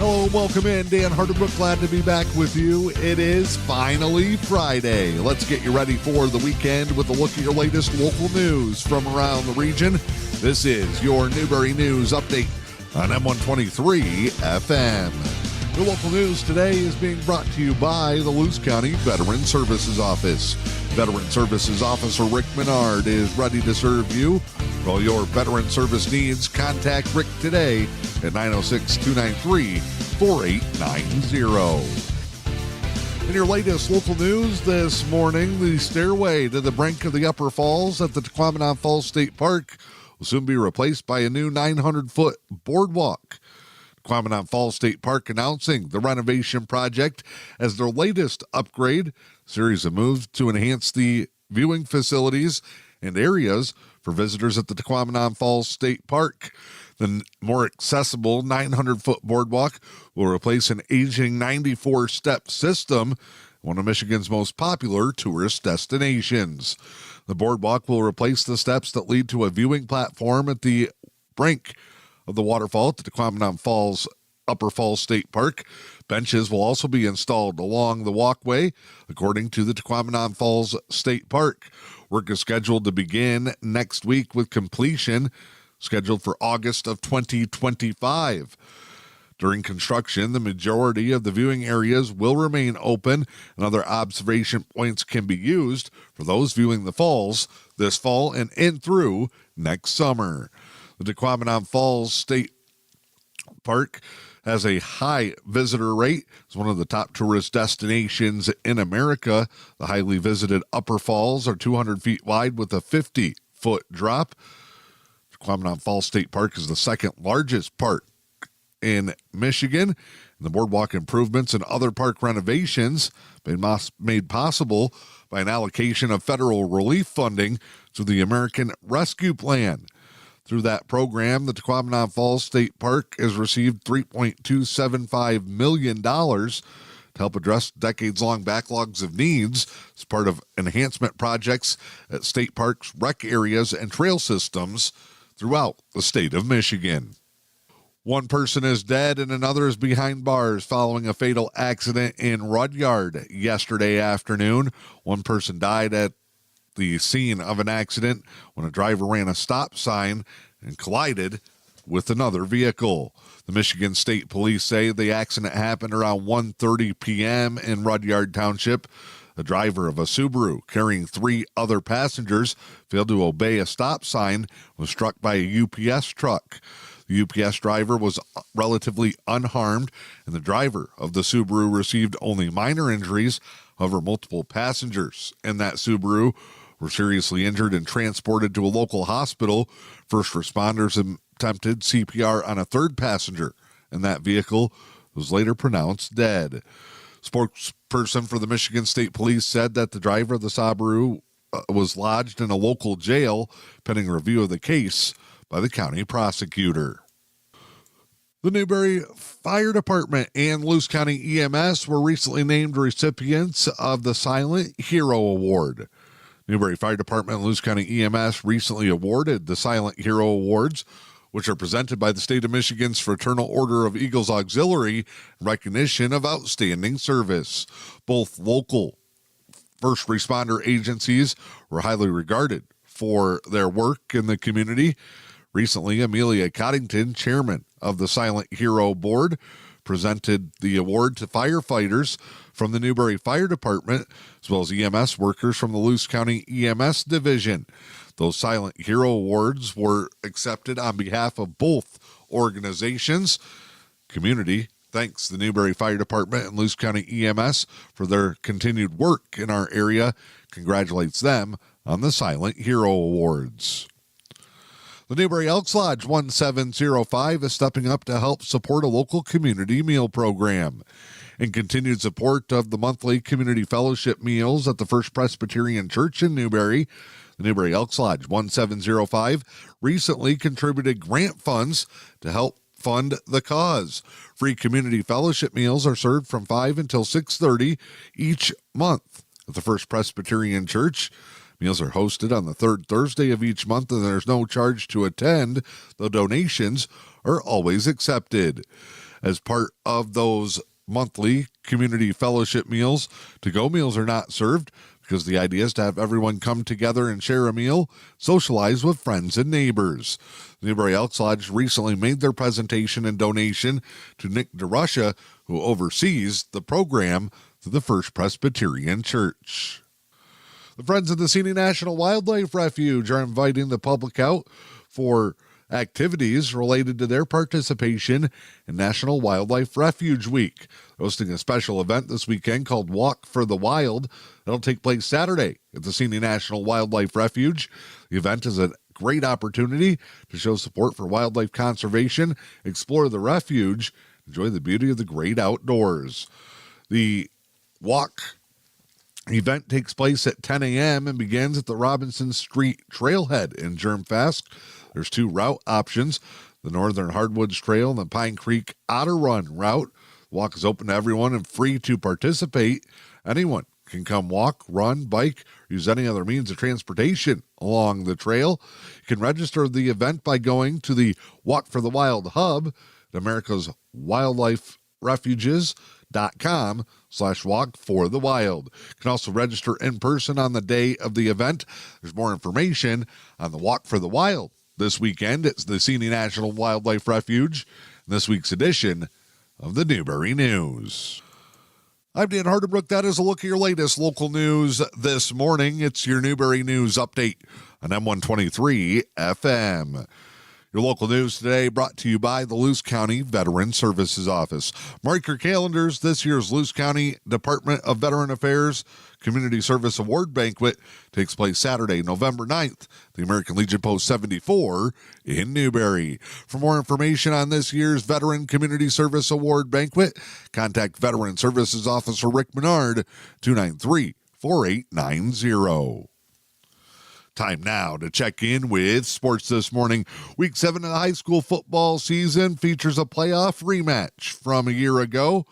Hello, welcome in. Dan Hardenbrook, glad to be back with you. It is finally Friday. Let's get you ready for the weekend with a look at your latest local news from around the region. This is your Newberry News Update on M123 FM. The local news today is being brought to you by the Luce County Veteran Services Office. Veteran Services Officer Rick Menard is ready to serve you. For all your veteran service needs, contact Rick today at 906-293-4890. In your latest local news this morning, the stairway to the brink of the upper falls at the Tahqumenon Falls State Park will soon be replaced by a new 900-foot boardwalk. Tahqumenon Falls State Park announcing the renovation project as their latest upgrade. A series of moves to enhance the viewing facilities and areas for visitors at the Tahqumenon Falls State Park. The more accessible 900-foot boardwalk will replace an aging 94-step system, one of Michigan's most popular tourist destinations. The boardwalk will replace the steps that lead to a viewing platform at the brink of the waterfall at the Tahqumenon Falls Upper Falls State Park. Benches will also be installed along the walkway, according to the Tahqumenon Falls State Park. Work is scheduled to begin next week with completion scheduled for August of 2025. During construction, the majority of the viewing areas will remain open and other observation points can be used for those viewing the falls this fall and in through next summer. The Tahqumenon Falls State Park has a high visitor rate. It's one of the top tourist destinations in America. The highly visited upper falls are 200 feet wide with a 50-foot drop. Tahqumenon Falls State Park is the second largest park in Michigan. And the boardwalk improvements and other park renovations made possible by an allocation of federal relief funding through the American Rescue Plan. Through that program, the Tahqumenon Falls State Park has received $3.275 million to help address decades-long backlogs of needs as part of enhancement projects at state parks, rec areas, and trail systems throughout the state of Michigan. One person is dead and another is behind bars following a fatal accident in Rudyard yesterday afternoon. One person died at the scene of an accident when a driver ran a stop sign and collided with another vehicle. The Michigan State Police say the accident happened around 1:30 p.m. in Rudyard Township. The driver of a Subaru carrying 3 other passengers failed to obey a stop sign and was struck by a UPS truck. The UPS driver was relatively unharmed, and the driver of the Subaru received only minor injuries. However, multiple passengers in that Subaru were seriously injured and transported to a local hospital. First responders attempted CPR on a third passenger in that vehicle, who was later pronounced dead. Spokesperson for the Michigan State Police said that the driver of the Subaru was lodged in a local jail pending review of the case by the county prosecutor. The Newberry Fire Department and Luce County EMS were recently named recipients of the Silent Hero Award. Newberry Fire Department and Luce County EMS recently awarded the Silent Hero Awards, which are presented by the state of Michigan's Fraternal Order of Eagles Auxiliary in recognition of outstanding service. Both local first responder agencies were highly regarded for their work in the community. Recently, Amelia Coddington, chairman of the Silent Hero Board, presented the award to firefighters from the Newberry Fire Department, as well as EMS workers from the Luce County EMS Division. Those Silent Hero Awards were accepted on behalf of both organizations. Community thanks the Newberry Fire Department and Luce County EMS for their continued work in our area, congratulates them on the Silent Hero Awards. The Newberry Elks Lodge 1705 is stepping up to help support a local community meal program. In continued support of the monthly community fellowship meals at the First Presbyterian Church in Newberry, the Newberry Elks Lodge 1705 recently contributed grant funds to help fund the cause. Free community fellowship meals are served from 5 until 6:30 each month at the First Presbyterian Church. Meals are hosted on the third Thursday of each month, and there's no charge to attend, though donations are always accepted. As part of those monthly community fellowship meals, to-go meals are not served because the idea is to have everyone come together and share a meal, socialize with friends and neighbors. The Newberry Elks Lodge recently made their presentation and donation to Nick DeRusha, who oversees the program through the First Presbyterian Church. The Friends of the Seney National Wildlife Refuge are inviting the public out for activities related to their participation in National Wildlife Refuge Week. Hosting a special event this weekend called Walk for the Wild. That'll take place Saturday at the Seney National Wildlife Refuge. The event is a great opportunity to show support for wildlife conservation, explore the refuge, enjoy the beauty of the great outdoors. The walk event takes place at 10 a.m. and begins at the Robinson Street Trailhead in Germfast. There's 2 route options, the Northern Hardwoods Trail and the Pine Creek Otter Run route. The walk is open to everyone and free to participate. Anyone can come walk, run, bike, or use any other means of transportation along the trail. You can register the event by going to the Walk for the Wild hub at America's Wildlife Refuges.com/walk for the wild. You can also register in person on the day of the event. There's more information on the Walk for the Wild this weekend. It's the Seney National Wildlife Refuge, this week's edition of the Newberry News. I'm Dan Hardebrook. That is a look at your latest local news this morning. It's your Newberry News Update on M123 FM. Your local news today brought to you by the Luce County Veteran Services Office. Mark your calendars. This year's Luce County Department of Veteran Affairs Community Service Award Banquet takes place Saturday, November 9th, the American Legion Post 74 in Newberry. For more information on this year's Veteran Community Service Award Banquet, contact Veteran Services Officer Rick Menard, 293-4890. Time now to check in with sports this morning. Week 7 of the high school football season features a playoff rematch from a year ago,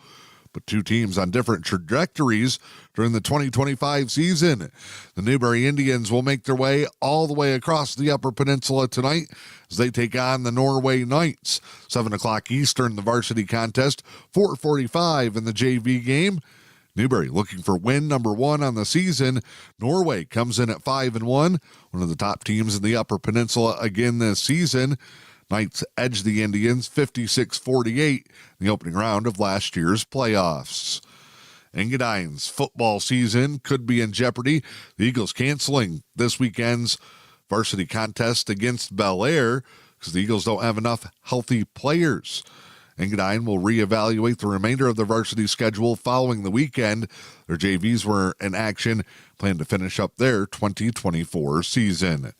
but 2 teams on different trajectories during the 2025 season. The Newberry Indians will make their way all the way across the Upper Peninsula tonight as they take on the Norway Knights. 7 o'clock Eastern, the varsity contest, 4:45 in the JV game. Newberry looking for win number 1 on the season. Norway comes in at 5-1, one of the top teams in the Upper Peninsula again this season. Knights edged the Indians 56-48 in the opening round of last year's playoffs. Engadine's football season could be in jeopardy. The Eagles canceling this weekend's varsity contest against Bel Air because the Eagles don't have enough healthy players. Engadine will reevaluate the remainder of the varsity schedule following the weekend. Their JVs were in action, plan to finish up their 2024 season.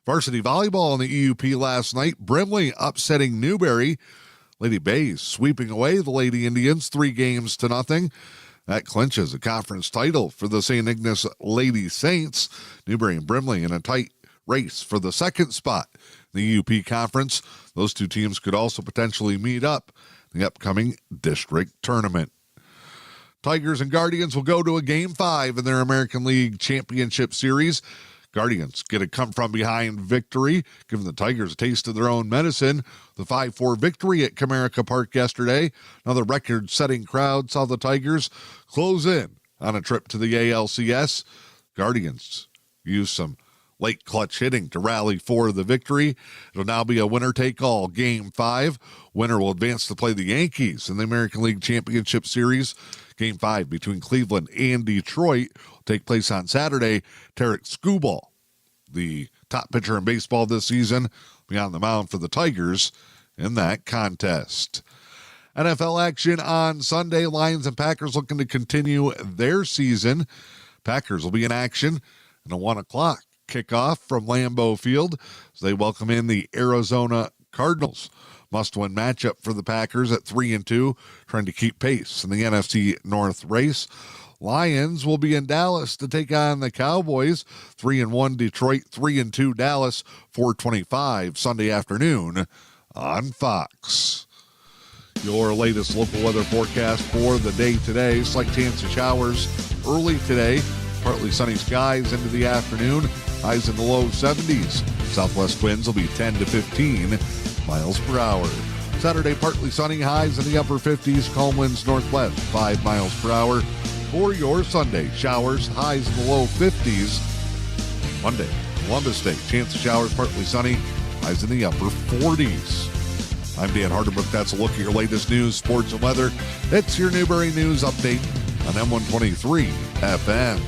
Varsity volleyball in the EUP last night, Brimley upsetting Newberry. Lady Bays sweeping away the Lady Indians 3-0. That clinches a conference title for the St. Ignace Lady Saints. Newberry and Brimley in a tight race for the second spot in the UP Conference. Those 2 teams could also potentially meet up in the upcoming district tournament. Tigers and Guardians will go to a Game 5 in their American League Championship Series. Guardians get a come-from-behind victory, giving the Tigers a taste of their own medicine. The 5-4 victory at Comerica Park yesterday. Another record-setting crowd saw the Tigers close in on a trip to the ALCS. Guardians used some late clutch hitting to rally for the victory. It'll now be a winner-take-all Game 5. Winner will advance to play the Yankees in the American League Championship Series. Game 5 between Cleveland and Detroit will take place on Saturday. Tarek Skubal, the top pitcher in baseball this season, will be on the mound for the Tigers in that contest. NFL action on Sunday. Lions and Packers looking to continue their season. Packers will be in action in a 1 o'clock kickoff from Lambeau Field as they welcome in the Arizona Cardinals. Must-win matchup for the Packers at 3-2, trying to keep pace in the NFC North race. Lions will be in Dallas to take on the Cowboys. 3-1 Detroit, 3-2 Dallas, 4:25 Sunday afternoon on Fox. Your latest local weather forecast for the day today. Slight chance of showers early today. Partly sunny skies into the afternoon. Highs in the low 70s. Southwest winds will be 10 to 15 miles per hour. Saturday, partly sunny, highs in the upper 50s, calm winds northwest, 5 miles per hour. For your Sunday, showers, highs in the low 50s. Monday, Columbus Day, chance of showers, partly sunny, highs in the upper 40s. I'm Dan Hardenbrook. That's a look at your latest news, sports, and weather. It's your Newberry News Update on M123 FM.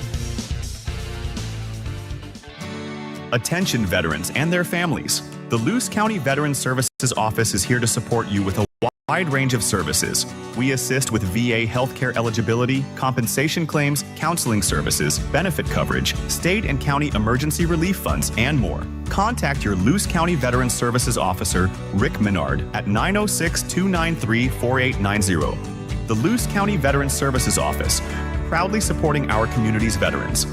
Attention veterans and their families. The Luce County Veterans Services Office is here to support you with a wide range of services. We assist with VA healthcare eligibility, compensation claims, counseling services, benefit coverage, state and county emergency relief funds, and more. Contact your Luce County Veterans Services Officer, Rick Menard, at 906-293-4890. The Luce County Veterans Services Office, proudly supporting our community's veterans.